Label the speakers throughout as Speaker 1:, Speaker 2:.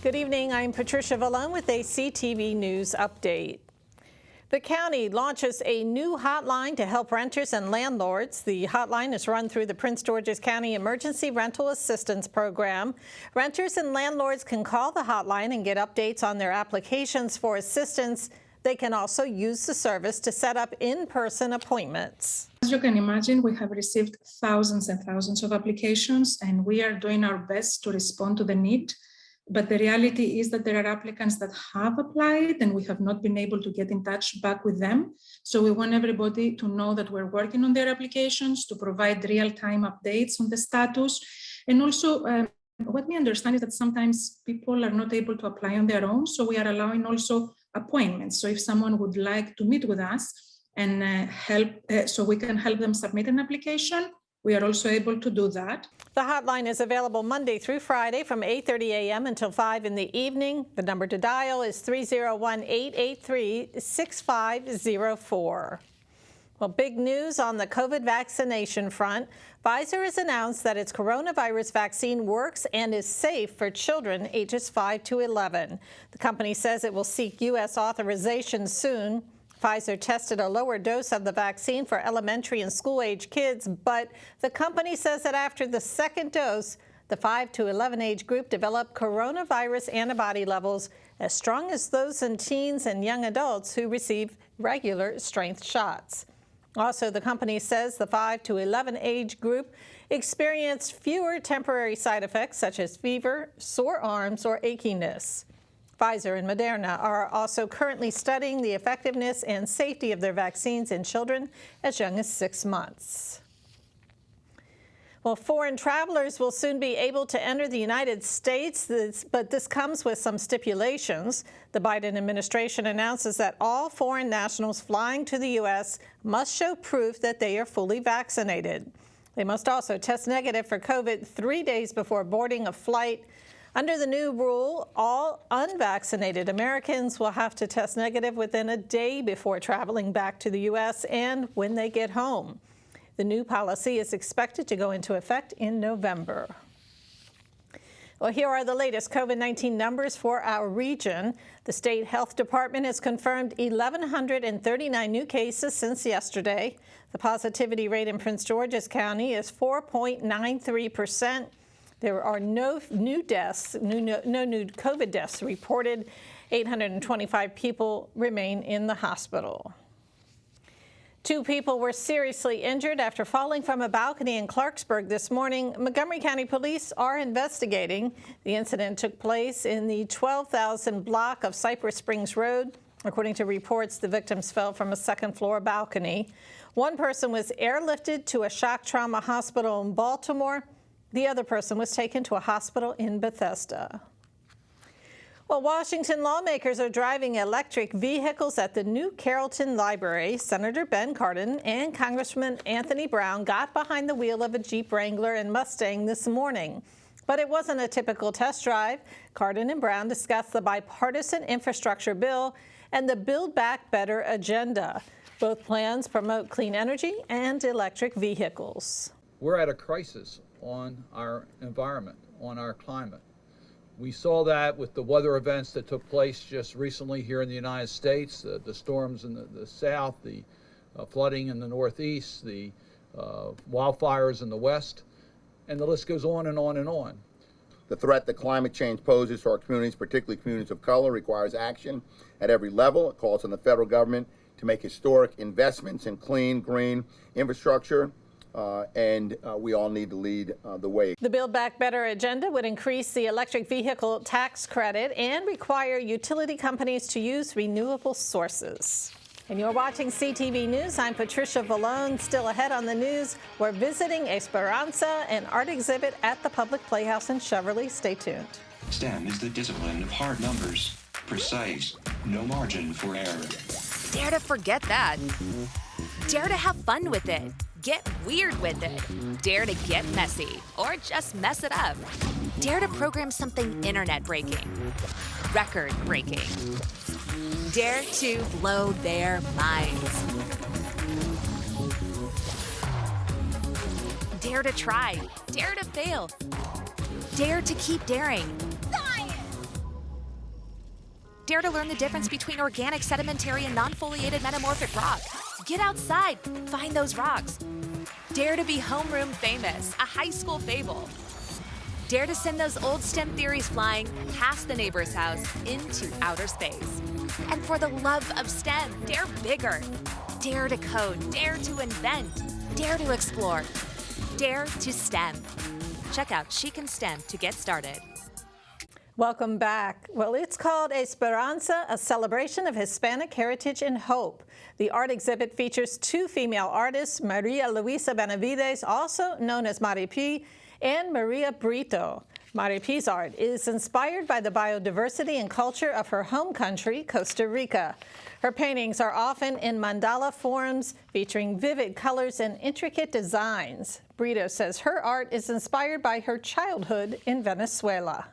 Speaker 1: Good evening. I'm Patricia Vallone with a CTV News update. The county launches a new hotline to help renters and landlords. The hotline is run through the Prince George's County Emergency Rental Assistance Program. Renters and landlords can call the hotline and get updates on their applications for assistance. They can also use the service to set up in-person appointments.
Speaker 2: As you can imagine, we have received thousands and thousands of applications, and we are doing our best to respond to the need. But the reality is that there are applicants that have applied and we have not been able to get in touch back with them. So we want everybody to know that we're working on their applications, to provide real-time updates on the status. And also, what we understand is that sometimes people are not able to apply on their own. So we are allowing also appointments. So if someone would like to meet with us and so we can help them submit an application, we are also able to do that.
Speaker 1: The hotline is available Monday through Friday from 8:30 a.m. until 5 in the evening. The number to dial is 301-883-6504. Well, big news on the COVID vaccination front. Pfizer has announced that its coronavirus vaccine works and is safe for children ages 5 to 11. The company says it will seek U.S. authorization soon. Pfizer tested a lower dose of the vaccine for elementary and school-age kids, but the company says that after the second dose, the 5 to 11 age group developed coronavirus antibody levels as strong as those in teens and young adults who receive regular strength shots. Also, the company says the 5 to 11 age group experienced fewer temporary side effects such as fever, sore arms, or achiness. Pfizer and Moderna are also currently studying the effectiveness and safety of their vaccines in children as young as 6 months. Well, foreign travelers will soon be able to enter the United States, but this comes with some stipulations. The Biden administration announces that all foreign nationals flying to the U.S. must show proof that they are fully vaccinated. They must also test negative for COVID 3 days before boarding a flight. Under the new rule, all unvaccinated Americans will have to test negative within a day before traveling back to the U.S. and when they get home. The new policy is expected to go into effect in November. Well, here are the latest COVID-19 numbers for our region. The state health department has confirmed 1,139 new cases since yesterday. The positivity rate in Prince George's County is 4.93%. There are no new deaths, no new COVID deaths reported. 825 people remain in the hospital. 2 people were seriously injured after falling from a balcony in Clarksburg this morning. Montgomery County Police are investigating. The incident took place in the 12,000 block of Cypress Springs Road. According to reports, the victims fell from a second-floor balcony. One person was airlifted to a shock trauma hospital in Baltimore. The other person was taken to a hospital in Bethesda. Well, Washington lawmakers are driving electric vehicles at the new Carrollton Library. Senator Ben Cardin and Congressman Anthony Brown got behind the wheel of a Jeep Wrangler and Mustang this morning. But it wasn't a typical test drive. Cardin and Brown discussed the bipartisan infrastructure bill and the Build Back Better agenda. Both plans promote clean energy and electric vehicles.
Speaker 3: We're at a crisis on our environment, on our climate. We saw that with the weather events that took place just recently here in the United States, the storms in the south, the flooding in the northeast, the wildfires in the west, and the list goes on and on and on.
Speaker 4: The threat that climate change poses for our communities, particularly communities of color, requires action at every level. It calls on the federal government to make historic investments in clean, green infrastructure. And we all need to lead the way.
Speaker 1: The Build Back Better agenda would increase the electric vehicle tax credit and require utility companies to use renewable sources. And you're watching CTV News. I'm Patricia Vallone. Still ahead on the news, we're visiting Esperanza, an art exhibit at the Public Playhouse in Cheverly. Stay tuned.
Speaker 5: STEM is the discipline of hard numbers, precise, no margin for error.
Speaker 6: Dare to forget that. Dare to have fun with it. Get weird with it. Dare to get messy or just mess it up. Dare to program something internet-breaking, record-breaking. Dare to blow their minds. Dare to try. Dare to fail. Dare to keep daring. Dare to learn the difference between organic, sedimentary, and non-foliated metamorphic rock. Get outside, find those rocks. Dare to be homeroom famous, a high school fable. Dare to send those old STEM theories flying past the neighbor's house into outer space. And for the love of STEM, dare bigger. Dare to code, dare to invent, dare to explore, dare to STEM. Check out She Can STEM to get started.
Speaker 1: Welcome back. Well, it's called Esperanza, a celebration of Hispanic heritage and hope. The art exhibit features two female artists, Maria Luisa Benavides, also known as Mari P, and Maria Brito. Mari P's art is inspired by the biodiversity and culture of her home country, Costa Rica. Her paintings are often in mandala forms, featuring vivid colors and intricate designs. Brito says her art is inspired by her childhood in Venezuela.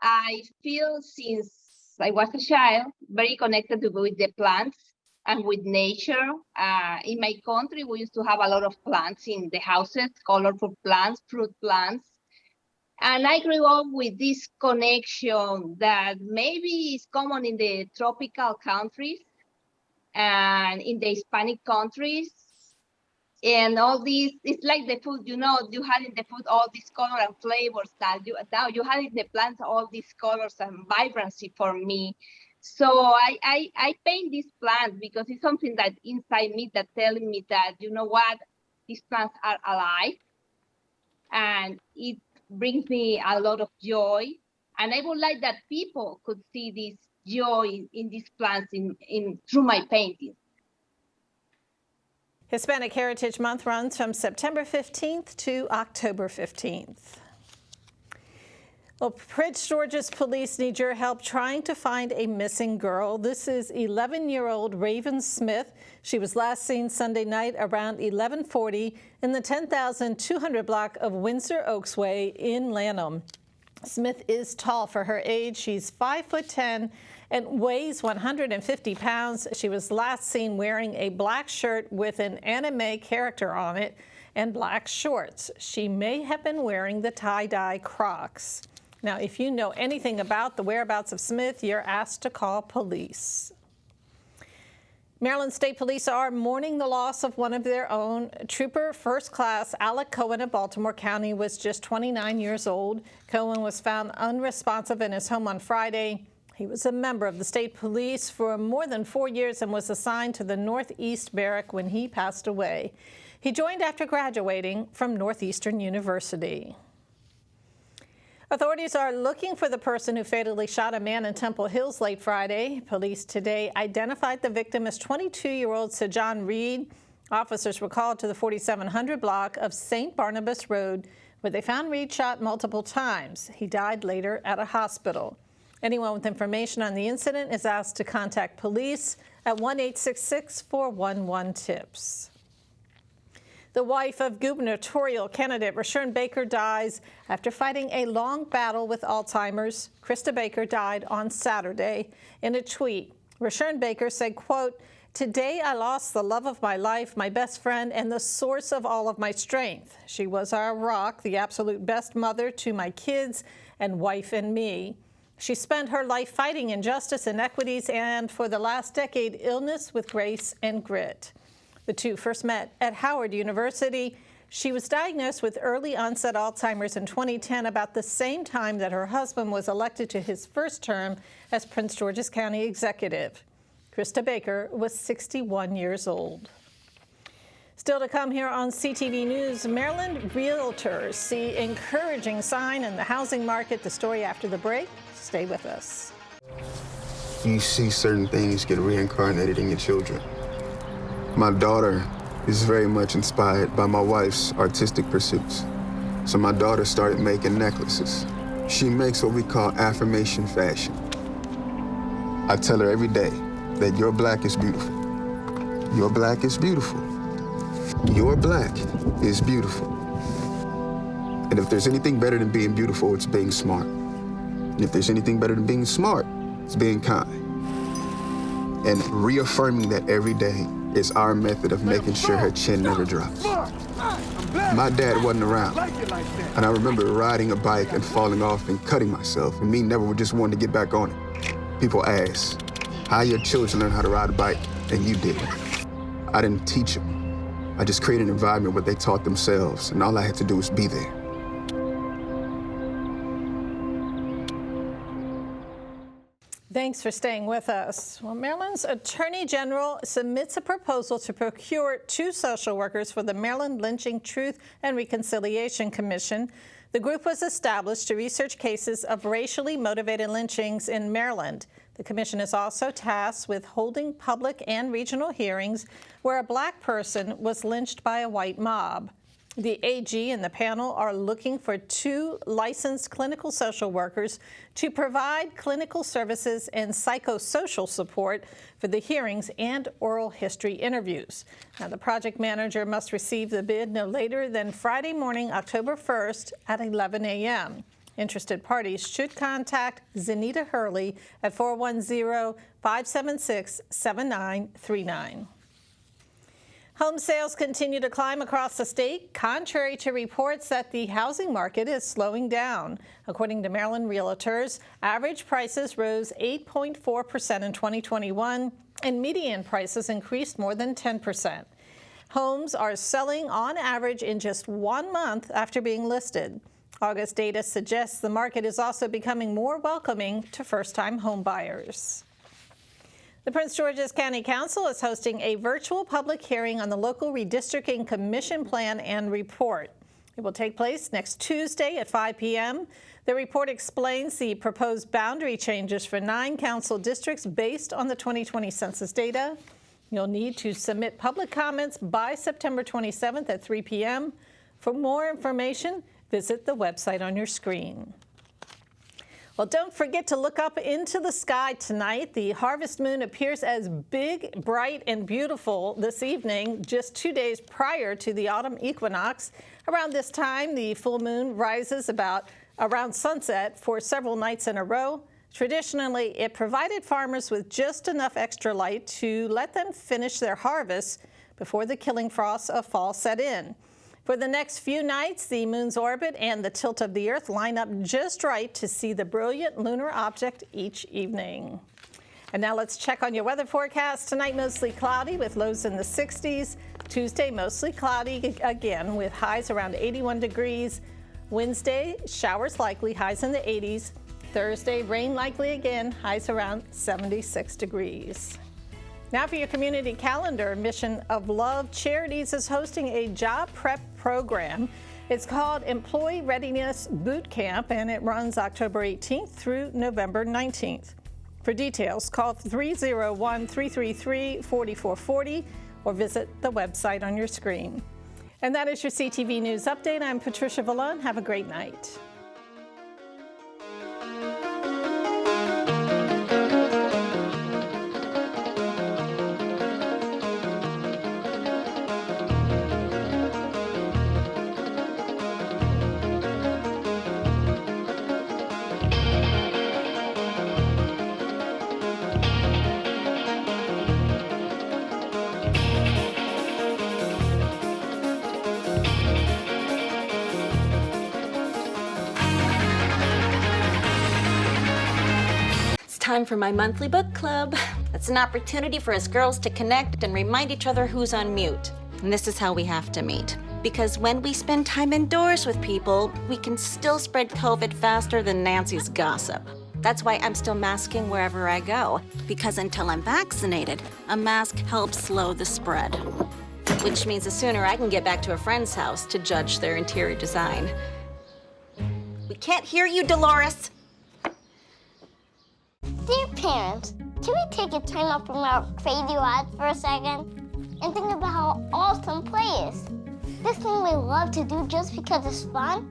Speaker 7: I feel since I was a child very connected with the plants and with nature. In my country, we used to have a lot of plants in the houses, colorful plants, fruit plants. And I grew up with this connection that maybe is common in the tropical countries and in the Hispanic countries. And all these, it's like the food, you know, you had in the food all these color and flavors that now you had in the plants all these colors and vibrancy for me. So I paint these plants because it's something that inside me that telling me that, you know what, these plants are alive. And it brings me a lot of joy. And I would like that people could see this joy in these plants through my paintings.
Speaker 1: Hispanic Heritage Month runs from September 15th to October 15th. Well, Prince George's police need your help trying to find a missing girl. This is 11-year-old Raven Smith. She was last seen Sunday night around 11:40 in the 10,200 block of Windsor Oaks Way in Lanham. Smith is tall for her age. She's 5'10" and weighs 150 pounds. She was last seen wearing a black shirt with an anime character on it and black shorts. She may have been wearing the tie-dye Crocs. Now, if you know anything about the whereabouts of Smith, you're asked to call police. Maryland State Police are mourning the loss of one of their own. Trooper First Class Alec Cohen of Baltimore County was just 29 years old. Cohen was found unresponsive in his home on Friday. He was a member of the state police for more than 4 years and was assigned to the Northeast Barrack when he passed away. He joined after graduating from Northeastern University. Authorities are looking for the person who fatally shot a man in Temple Hills late Friday. Police today identified the victim as 22-year-old Sejan Reed. Officers were called to the 4700 block of St. Barnabas Road, where they found Reed shot multiple times. He died later at a hospital. Anyone with information on the incident is asked to contact police at 1-866-411-TIPS. The wife of gubernatorial candidate Rashern Baker dies after fighting a long battle with Alzheimer's. CHRISTA Baker died on Saturday. In a tweet, Rashern Baker said, quote, "Today I lost the love of my life, my best friend, and the source of all of my strength. She was our rock, the absolute best mother to my kids and wife and me. She spent her life fighting injustice, inequities, and for the last decade, illness with grace and grit." The two first met at Howard University. She was diagnosed with early onset Alzheimer's in 2010, about the same time that her husband was elected to his first term as Prince George's County executive. CHRISTA Baker was 61 years old. Still to come here on CTV News, Maryland realtors see encouraging sign in the housing market. The story after the break. Stay with us.
Speaker 8: You see certain things get reincarnated in your children. My daughter is very much inspired by my wife's artistic pursuits. So my daughter started making necklaces. She makes what we call affirmation fashion. I tell her every day that your black is beautiful. Your black is beautiful. Your black is beautiful. And if there's anything better than being beautiful, it's being smart. And if there's anything better than being smart, it's being kind. And reaffirming that every day is our method of making sure her chin never drops. My dad wasn't around, and I remember riding a bike and falling off and cutting myself, and me never just wanted to get back on it. People ask, how your children learn how to ride a bike, and you didn't. I didn't teach them. I just created an environment where they taught themselves, and all I had to do was be there.
Speaker 1: Thanks for staying with us. Well, Maryland's Attorney General submits a proposal to procure 2 social workers for the Maryland Lynching Truth and Reconciliation Commission. The group was established to research cases of racially motivated lynchings in Maryland. The commission is also tasked with holding public and regional hearings where a Black person was lynched by a white mob. The AG and the panel are looking for 2 licensed clinical social workers to provide clinical services and psychosocial support for the hearings and oral history interviews. Now, the project manager must receive the bid no later than Friday morning, October 1st at 11 a.m. Interested parties should contact Zenita Hurley at 410-576-7939. Home sales continue to climb across the state, contrary to reports that the housing market is slowing down. According to Maryland Realtors, average prices rose 8.4% in 2021, and median prices increased more than 10%. Homes are selling on average in just 1 month after being listed. August data suggests the market is also becoming more welcoming to first-time home buyers. The Prince George's County Council is hosting a virtual public hearing on the local redistricting commission plan and report. It will take place next Tuesday at 5 p.m. The report explains the proposed boundary changes for 9 council districts based on the 2020 census data. You'll need to submit public comments by September 27th at 3 p.m. For more information, visit the website on your screen. Well, don't forget to look up into the sky tonight. The harvest moon appears as big, bright, and beautiful this evening, just 2 days prior to the autumn equinox. Around this time, the full moon rises around sunset for several nights in a row. Traditionally, it provided farmers with just enough extra light to let them finish their harvests before the killing frosts of fall set in. For the next few nights, the moon's orbit and the tilt of the Earth line up just right to see the brilliant lunar object each evening. And now let's check on your weather forecast. Tonight, mostly cloudy with lows in the 60s. Tuesday, mostly cloudy again with highs around 81 degrees. Wednesday, showers likely, highs in the 80s. Thursday, rain likely again, highs around 76 degrees. Now for your community calendar, Mission of Love Charities is hosting a job prep program. It's called Employee Readiness Boot Camp, and it runs October 18th through November 19th. For details, call 301-333-4440 or visit the website on your screen. And that is your CTV News Update. I'm Patricia Vallone. Have a great night.
Speaker 9: Time for my monthly book club. It's an opportunity for us girls to connect and remind each other who's on mute. And this is how we have to meet. Because when we spend time indoors with people, we can still spread COVID faster than Nancy's gossip. That's why I'm still masking wherever I go. Because until I'm vaccinated, a mask helps slow the spread. Which means the sooner I can get back to a friend's house to judge their interior design. We can't hear you, Dolores.
Speaker 10: Dear parents, can we take a time off from our crazy lives for a second and think about how awesome play is? This thing we love to do just because it's fun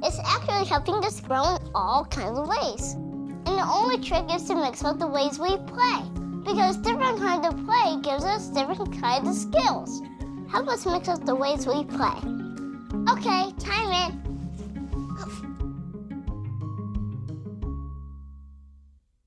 Speaker 10: is actually helping us grow in all kinds of ways. And the only trick is to mix up the ways we play, because different kinds of play gives us different kinds of skills. Help us mix up the ways we play. Okay, time in.